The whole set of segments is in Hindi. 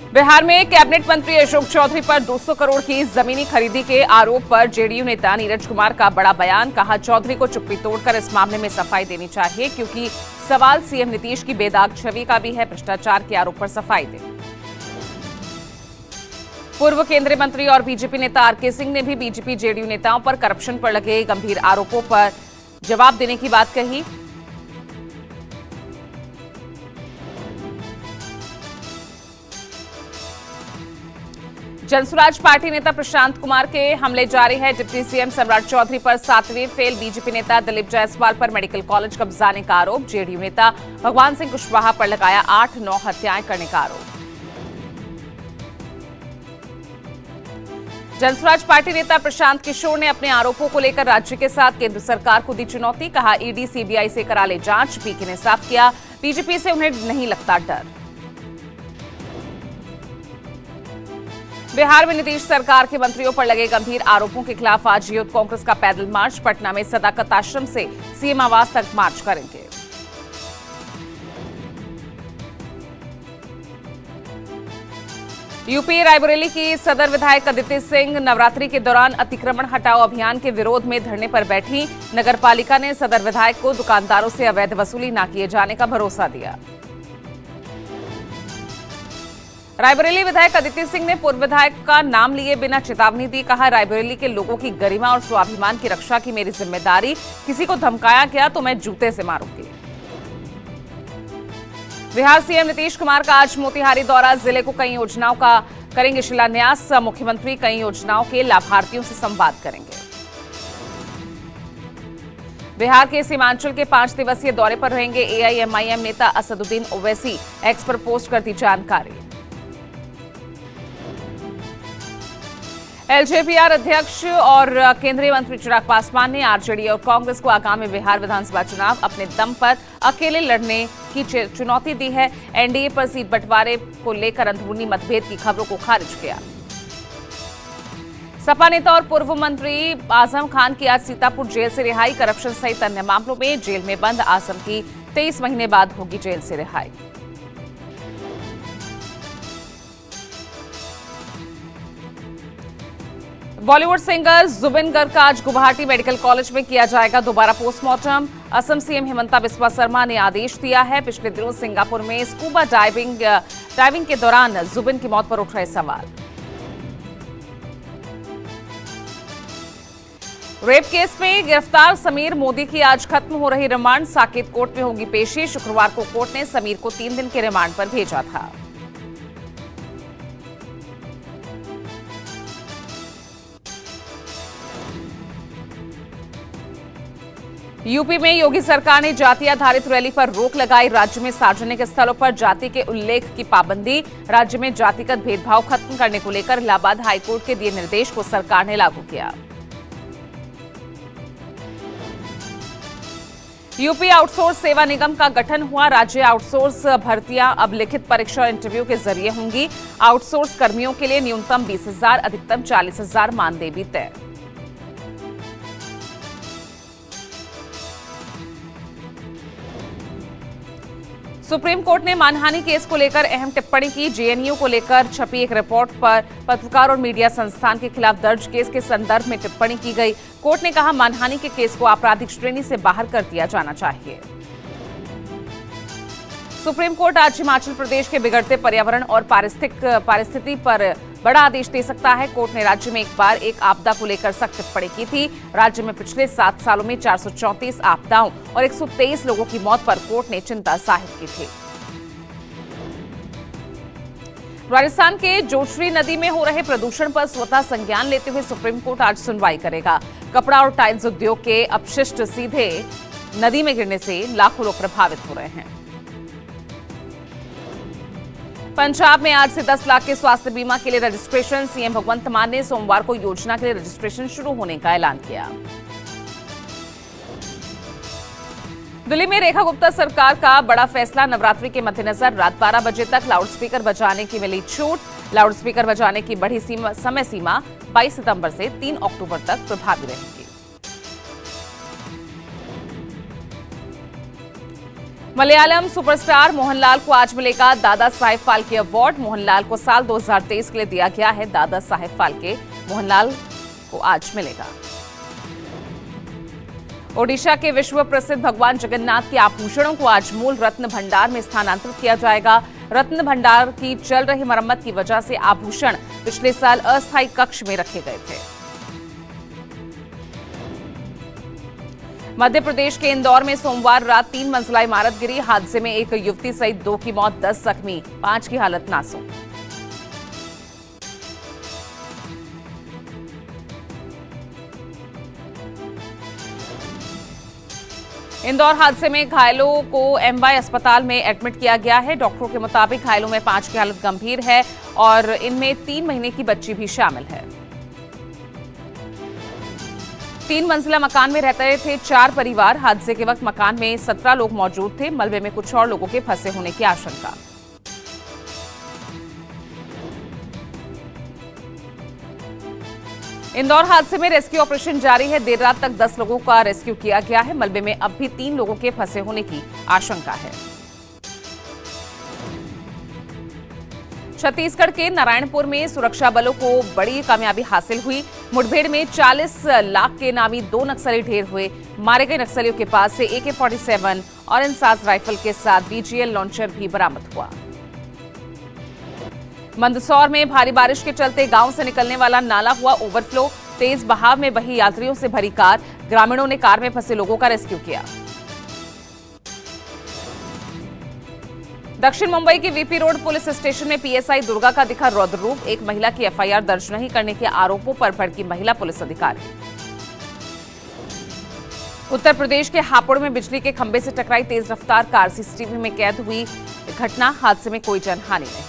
बिहार में कैबिनेट मंत्री अशोक चौधरी पर 200 करोड़ की जमीनी खरीदी के आरोप पर जेडीयू नेता नीरज कुमार का बड़ा बयान। कहा, चौधरी को चुप्पी तोड़कर इस मामले में सफाई देनी चाहिए, क्योंकि सवाल सीएम नीतीश की बेदाग छवि का भी है। भ्रष्टाचार के आरोप पर सफाई दे। पूर्व केंद्रीय मंत्री और बीजेपी नेता आरके सिंह ने भी बीजेपी जेडीयू नेताओं पर करप्शन पर लगे गंभीर आरोपों पर जवाब देने की बात कही। जनसुराज पार्टी नेता प्रशांत कुमार के हमले जारी है। डिप्टी सीएम सम्राट चौधरी पर 7वें फेल। बीजेपी नेता दिलीप जायसवाल पर मेडिकल कॉलेज कब्जाने का आरोप। जेडीयू नेता भगवान सिंह कुशवाहा पर लगाया 8-9 हत्याएं करने का आरोप। जनसुराज पार्टी नेता प्रशांत किशोर ने अपने आरोपों को लेकर राज्य के साथ केंद्र सरकार को दी चुनौती। कहा, ईडी सीबीआई से करा ले जांच। पीके ने साफ किया, बीजेपी से उन्हें नहीं लगता डर। बिहार में नीतीश सरकार के मंत्रियों पर लगे गंभीर आरोपों के खिलाफ आज यूथ कांग्रेस का पैदल मार्च। पटना में सदाकत आश्रम से सीएम आवास तक मार्च करेंगे। यूपी रायबरेली की सदर विधायक अदिति सिंह नवरात्रि के दौरान अतिक्रमण हटाओ अभियान के विरोध में धरने पर बैठी। नगरपालिका ने सदर विधायक को दुकानदारों से अवैध वसूली न किए जाने का भरोसा दिया। रायबरेली विधायक अदिति सिंह ने पूर्व विधायक का नाम लिए बिना चेतावनी दी। कहा, रायबरेली के लोगों की गरिमा और स्वाभिमान की रक्षा की मेरी जिम्मेदारी। किसी को धमकाया गया तो मैं जूते से मारूंगी। बिहार सीएम नीतीश कुमार का आज मोतिहारी दौरा। जिले को कई योजनाओं का करेंगे शिलान्यास। मुख्यमंत्री कई योजनाओं के लाभार्थियों से संवाद करेंगे। बिहार के सीमांचल के 5 दिवसीय दौरे पर रहेंगे एआईएमआईएम नेता असदुद्दीन ओवैसी। एक्स पर पोस्ट कर दी जानकारी। एलजेपीआर अध्यक्ष और केंद्रीय मंत्री चिराग पासवान ने आरजेडी और कांग्रेस को आगामी बिहार विधानसभा चुनाव अपने दम पर अकेले लड़ने की चुनौती दी है। एनडीए पर सीट बंटवारे को लेकर अंदरूनी मतभेद की खबरों को खारिज किया। सपा नेता और पूर्व मंत्री आजम खान की आज सीतापुर जेल से रिहाई। करप्शन सहित अन्य मामलों में जेल में बंद आजम की 23 महीने बाद होगी जेल से रिहाई। बॉलीवुड सिंगर जुबिन गर्ग का आज गुवाहाटी मेडिकल कॉलेज में किया जाएगा दोबारा पोस्टमार्टम। असम सीएम हिमंता बिस्वा शर्मा ने आदेश दिया है। पिछले दिनों सिंगापुर में स्कूबा डाइविंग के दौरान जुबिन की मौत पर उठ रहे सवाल। रेप केस में गिरफ्तार समीर मोदी की आज खत्म हो रही रिमांड। साकेत कोर्ट में होगी पेशी। शुक्रवार को कोर्ट ने समीर को 3 दिन के रिमांड पर भेजा था। यूपी में योगी सरकार ने जाति आधारित रैली पर रोक लगाई। राज्य में सार्वजनिक स्थलों पर जाति के उल्लेख की पाबंदी। राज्य में जातिगत भेदभाव खत्म करने को लेकर इलाहाबाद हाईकोर्ट के दिए निर्देश को सरकार ने लागू किया। यूपी आउटसोर्स सेवा निगम का गठन हुआ। राज्य आउटसोर्स भर्तियां अब लिखित परीक्षा और इंटरव्यू के जरिए होंगी। आउटसोर्स कर्मियों के लिए न्यूनतम 20,000 अधिकतम 40,000 मानदेय भी तय। सुप्रीम कोर्ट ने मानहानि केस को लेकर अहम टिप्पणी की। जेएनयू को लेकर छपी एक रिपोर्ट पर पत्रकार और मीडिया संस्थान के खिलाफ दर्ज केस के संदर्भ में टिप्पणी की गई। कोर्ट ने कहा, मानहानि के केस को आपराधिक श्रेणी से बाहर कर दिया जाना चाहिए। सुप्रीम कोर्ट आज हिमाचल प्रदेश के बिगड़ते पर्यावरण और पारिस्थिति पर बड़ा आदेश दे सकता है। कोर्ट ने राज्य में एक बार एक आपदा को लेकर सख्त टिप्पणी की थी। राज्य में पिछले 7 सालों में 434 आपदाओं और 123 लोगों की मौत पर कोर्ट ने चिंता जाहिर की थी। राजस्थान के जोशरी नदी में हो रहे प्रदूषण पर स्वतः संज्ञान लेते हुए सुप्रीम कोर्ट आज सुनवाई करेगा। कपड़ा और टाइल्स उद्योग के अपशिष्ट सीधे नदी में गिरने से लाखों लोग प्रभावित हो रहे हैं। पंजाब में आज से 10 लाख के स्वास्थ्य बीमा के लिए रजिस्ट्रेशन। सीएम भगवंत मान ने सोमवार को योजना के लिए रजिस्ट्रेशन शुरू होने का ऐलान किया। दिल्ली में रेखा गुप्ता सरकार का बड़ा फैसला। नवरात्रि के मद्देनजर रात 12 बजे तक लाउडस्पीकर बजाने की मिली छूट। लाउडस्पीकर बजाने की बढ़ी समय सीमा 22 सितंबर से 3 अक्टूबर तक प्रभावी रहेगी। मलयालम सुपरस्टार मोहनलाल को आज मिलेगा दादा साहेब फाल्के अवार्ड। मोहनलाल को साल 2023 के लिए दिया गया है दादा साहेब फाल्के। मोहनलाल को आज मिलेगा। ओडिशा के विश्व प्रसिद्ध भगवान जगन्नाथ के आभूषणों को आज मूल रत्न भंडार में स्थानांतरित किया जाएगा। रत्न भंडार की चल रही मरम्मत की वजह से आभूषण पिछले साल अस्थायी कक्ष में रखे गए थे। मध्य प्रदेश के इंदौर में सोमवार रात 3 मंजिला इमारत गिरी। हादसे में एक युवती सहित 2 की मौत, 10 जख्मी, 5 की हालत नाजुक। इंदौर हादसे में घायलों को एमवाई अस्पताल में एडमिट किया गया है। डॉक्टरों के मुताबिक घायलों में 5 की हालत गंभीर है और इनमें 3 महीने की बच्ची भी शामिल है। 3 मंजिला मकान में रहते थे 4 परिवार। हादसे के वक्त मकान में 17 लोग मौजूद थे। मलबे में कुछ और लोगों के फंसे होने की आशंका। इंदौर हादसे में रेस्क्यू ऑपरेशन जारी है। देर रात तक 10 लोगों का रेस्क्यू किया गया है। मलबे में अब भी 3 लोगों के फंसे होने की आशंका है। छत्तीसगढ़ के नारायणपुर में सुरक्षा बलों को बड़ी कामयाबी हासिल हुई। मुठभेड़ में 40 लाख के नामी 2 नक्सली ढेर हुए। मारे गए नक्सलियों के पास से AK-47 और इंसास राइफल के साथ BGL लॉन्चर भी बरामद हुआ। मंदसौर में भारी बारिश के चलते गांव से निकलने वाला नाला हुआ ओवरफ्लो। तेज बहाव में बही यात्रियों से भरी कार। ग्रामीणों ने कार में फंसे लोगों का रेस्क्यू किया। दक्षिण मुंबई की VP रोड पुलिस स्टेशन में PSI दुर्गा का दिखा रौद्र रूप। एक महिला की FIR दर्ज नहीं करने के आरोपों पर भड़की महिला पुलिस अधिकारी। उत्तर प्रदेश के हापुड़ में बिजली के खंभे से टकराई तेज रफ्तार कार। CCTV में कैद हुई घटना। हादसे में कोई जनहानि नहीं।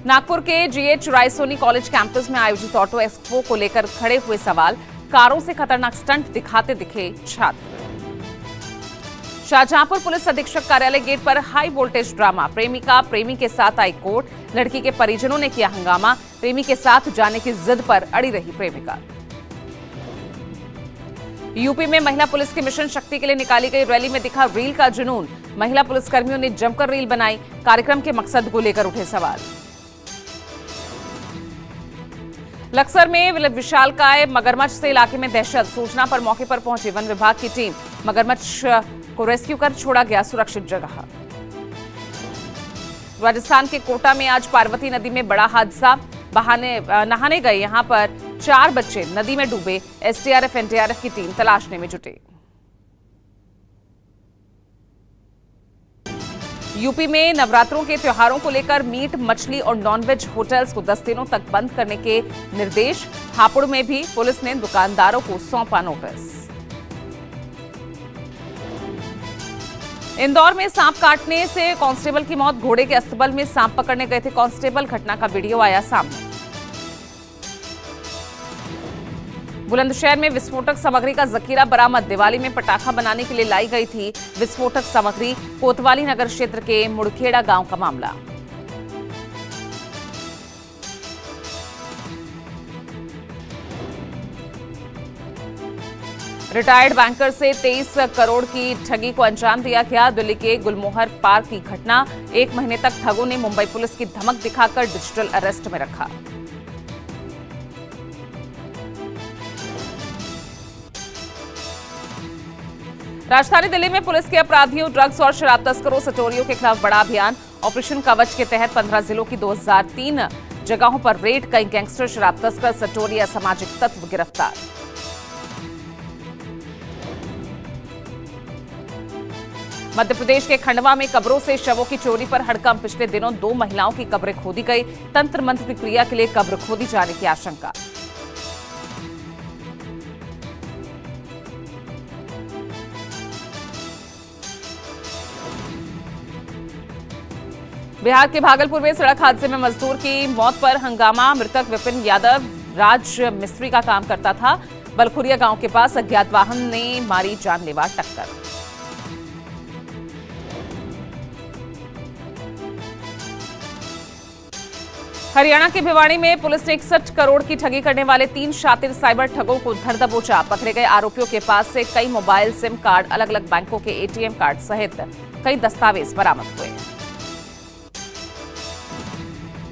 नागपुर के GH रायसोनी कॉलेज कैंपस में आयोजित ऑटो एक्सपो को लेकर खड़े हुए सवाल। कारों से खतरनाक स्टंट दिखाते दिखे छात्र। शाहजहांपुर पुलिस अधीक्षक कार्यालय गेट पर हाई वोल्टेज ड्रामा। प्रेमिका प्रेमी के साथ आई कोर्ट। लड़की के परिजनों ने किया हंगामा। प्रेमी के साथ जाने की जिद पर अड़ी रही प्रेमिका। यूपी में महिला पुलिस की मिशन शक्ति के लिए निकाली गई रैली में दिखा रील का जुनून। महिला पुलिसकर्मियों ने जमकर रील बनाई। कार्यक्रम के मकसद को लेकर उठे सवाल। लक्सर में विशालकाय मगरमच्छ से इलाके में दहशत। सूचना पर मौके पर पहुंची वन विभाग की टीम। मगरमच्छ को रेस्क्यू कर छोड़ा गया सुरक्षित जगह। राजस्थान के कोटा में आज पार्वती नदी में बड़ा हादसा। नहाने गए यहां पर 4 बच्चे नदी में डूबे। SDRF NDRF की टीम तलाशने में जुटी। यूपी में नवरात्रों के त्योहारों को लेकर मीट, मछली और नॉनवेज होटल्स को 10 दिनों तक बंद करने के निर्देश। हापुड़ में भी पुलिस ने दुकानदारों को सौंपा नोटिस। इंदौर में सांप काटने से कांस्टेबल की मौत। घोड़े के अस्तबल में सांप पकड़ने गए थे कांस्टेबल। घटना का वीडियो आया सामने। बुलंदशहर में विस्फोटक सामग्री का जखीरा बरामद। दिवाली में पटाखा बनाने के लिए लाई गई थी विस्फोटक सामग्री। कोतवाली नगर क्षेत्र के मुड़खेड़ा गांव का मामला। रिटायर्ड बैंकर से 23 करोड़ की ठगी को अंजाम दिया गया। दिल्ली के गुलमोहर पार्क की घटना। 1 महीने तक ठगों ने मुंबई पुलिस की धमक दिखाकर डिजिटल अरेस्ट में रखा। राजधानी दिल्ली में पुलिस के अपराधियों, ड्रग्स और शराब तस्करों, सटोरियों के खिलाफ बड़ा अभियान। ऑपरेशन कवच के तहत 15 जिलों की 2003 जगहों पर रेड। कई गैंगस्टर, शराब तस्कर, सटोरी, असामाजिक तत्व गिरफ्तार। मध्य प्रदेश के खंडवा में कब्रों से शवों की चोरी पर हड़कंप। पिछले दिनों 2 महिलाओं की कब्रें खोदी गई। तंत्र मंत्र की क्रिया के लिए कब्र खोदी जाने की आशंका। बिहार के भागलपुर में सड़क हादसे में मजदूर की मौत पर हंगामा। मृतक विपिन यादव राज मिस्त्री का काम करता था। बलखुरिया गांव के पास अज्ञात वाहन ने मारी जानलेवा टक्कर। हरियाणा के भिवाड़ी में पुलिस ने 61 करोड़ की ठगी करने वाले 3 शातिर साइबर ठगों को धर दबोचा। पकड़े गए आरोपियों के पास से कई मोबाइल, सिम कार्ड, अलग अलग बैंकों के एटीएम कार्ड सहित कई दस्तावेज बरामद हुए।